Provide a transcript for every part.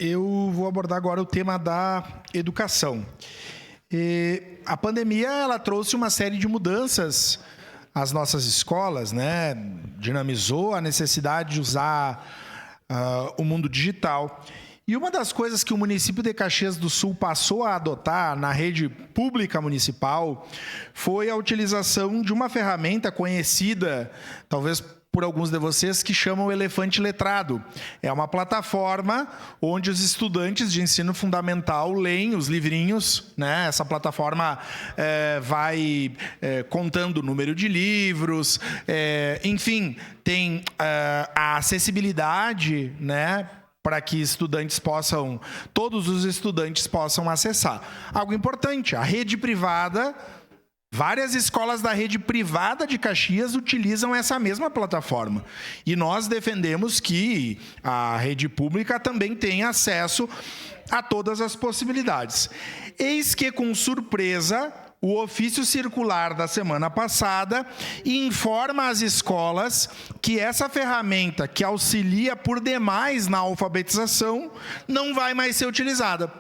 Eu vou abordar agora o tema da educação. A pandemia ela trouxe uma série de mudanças às nossas escolas, né? Dinamizou a necessidade de usar o mundo digital. E uma das coisas que o município de Caxias do Sul passou a adotar na rede pública municipal foi a utilização de uma ferramenta conhecida, talvez por alguns de vocês, que chamam Elefante Letrado. É uma plataforma onde os estudantes de ensino fundamental leem os livrinhos, né? Essa plataforma vai contando o número de livros, enfim, tem a acessibilidade, né? Para que todos os estudantes possam acessar. Algo importante, a rede privada, várias escolas da rede privada de Caxias utilizam essa mesma plataforma. E nós defendemos que a rede pública também tenha acesso a todas as possibilidades. Eis que, com surpresa, o ofício circular da semana passada informa as escolas que essa ferramenta que auxilia por demais na alfabetização não vai mais ser utilizada.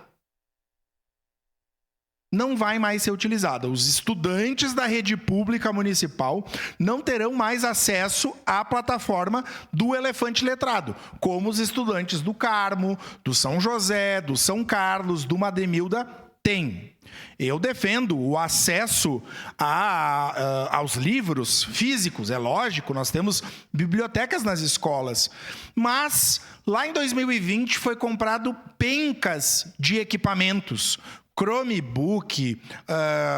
Não vai mais ser utilizada. Os estudantes da rede pública municipal não terão mais acesso à plataforma do Elefante Letrado, como os estudantes do Carmo, do São José, do São Carlos, do Mademilda têm. Eu defendo o acesso aos livros físicos, é lógico, nós temos bibliotecas nas escolas, mas lá em 2020 foi comprado pencas de equipamentos, Chromebook,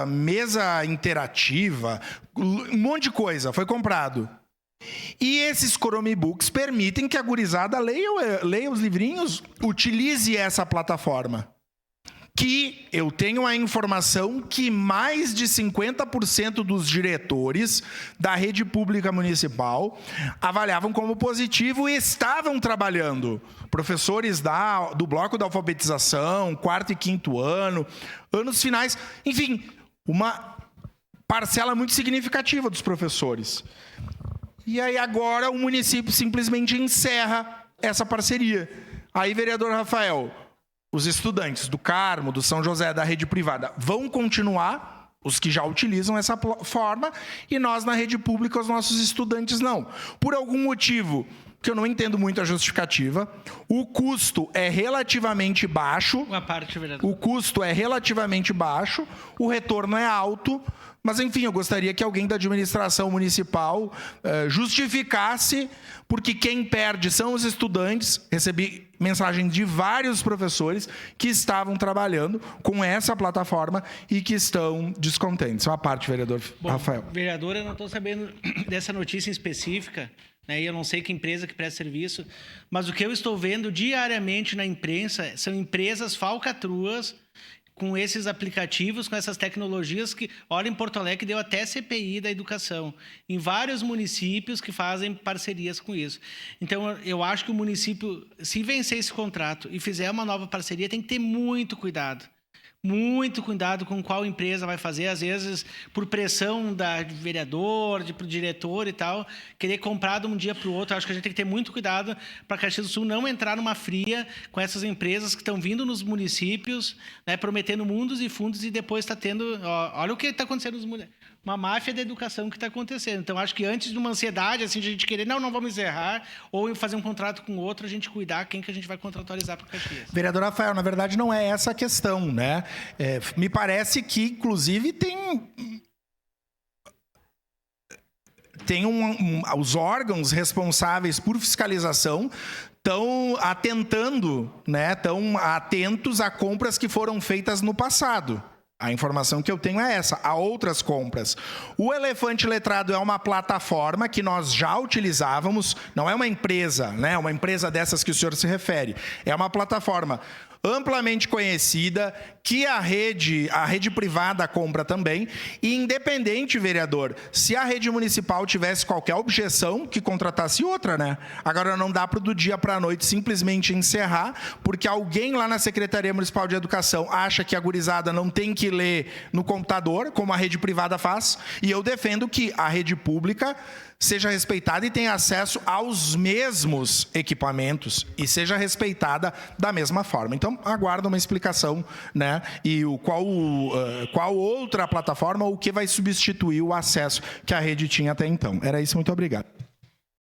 mesa interativa, um monte de coisa foi comprado. E esses Chromebooks permitem que a gurizada leia os livrinhos, utilize essa plataforma. Que eu tenho a informação que mais de 50% dos diretores da rede pública municipal avaliavam como positivo e estavam trabalhando. Professores do bloco da alfabetização, 4º e 5º ano, anos finais, enfim, uma parcela muito significativa dos professores. E aí agora o município simplesmente encerra essa parceria. Aí, vereador Rafael, os estudantes do Carmo, do São José, da rede privada, vão continuar, os que já utilizam essa forma, e nós, na rede pública, os nossos estudantes não. Por algum motivo, que eu não entendo muito a justificativa, o custo é relativamente baixo. Uma parte, vereador. O custo é relativamente baixo, o retorno é alto, mas, enfim, eu gostaria que alguém da administração municipal justificasse, porque quem perde são os estudantes. Recebi mensagem de vários professores que estavam trabalhando com essa plataforma e que estão descontentes. Só a parte, vereador Rafael. Vereador, eu não estou sabendo dessa notícia em específica, né? Eu não sei que empresa que presta serviço, mas o que eu estou vendo diariamente na imprensa são empresas falcatruas com esses aplicativos, com essas tecnologias que, olha, em Porto Alegre deu até CPI da educação, em vários municípios que fazem parcerias com isso. Então, eu acho que o município, se vencer esse contrato e fizer uma nova parceria, tem que ter muito cuidado. Muito cuidado com qual empresa vai fazer, às vezes, por pressão da vereador, do diretor e tal, querer comprar de um dia para o outro. Acho que a gente tem que ter muito cuidado para Caxias do Sul não entrar numa fria com essas empresas que estão vindo nos municípios, né, prometendo mundos e fundos, e depois está tendo... olha o que está acontecendo nos municípios. Uma máfia da educação que está acontecendo. Então, acho que antes de uma ansiedade, assim, de a gente querer, não vamos encerrar, ou fazer um contrato com outro, a gente cuidar quem que a gente vai contratualizar para o Caxias. Vereador Rafael, na verdade, não é essa a questão, né? Me parece que, inclusive, os órgãos responsáveis por fiscalização estão atentando, né? Estão atentos a compras que foram feitas no passado. A informação que eu tenho é essa. Há outras compras. O Elefante Letrado é uma plataforma que nós já utilizávamos. Não é uma empresa, né? Uma empresa dessas que o senhor se refere. É uma plataforma amplamente conhecida, que a rede privada compra também, e independente, vereador, se a rede municipal tivesse qualquer objeção, que contratasse outra, né? Agora não dá para do dia para a noite simplesmente encerrar, porque alguém lá na Secretaria Municipal de Educação acha que a gurizada não tem que ler no computador, como a rede privada faz, e eu defendo que a rede pública seja respeitada e tenha acesso aos mesmos equipamentos e seja respeitada da mesma forma. Então, aguardo uma explicação, né? E qual outra plataforma ou o que vai substituir o acesso que a rede tinha até então. Era isso, muito obrigado.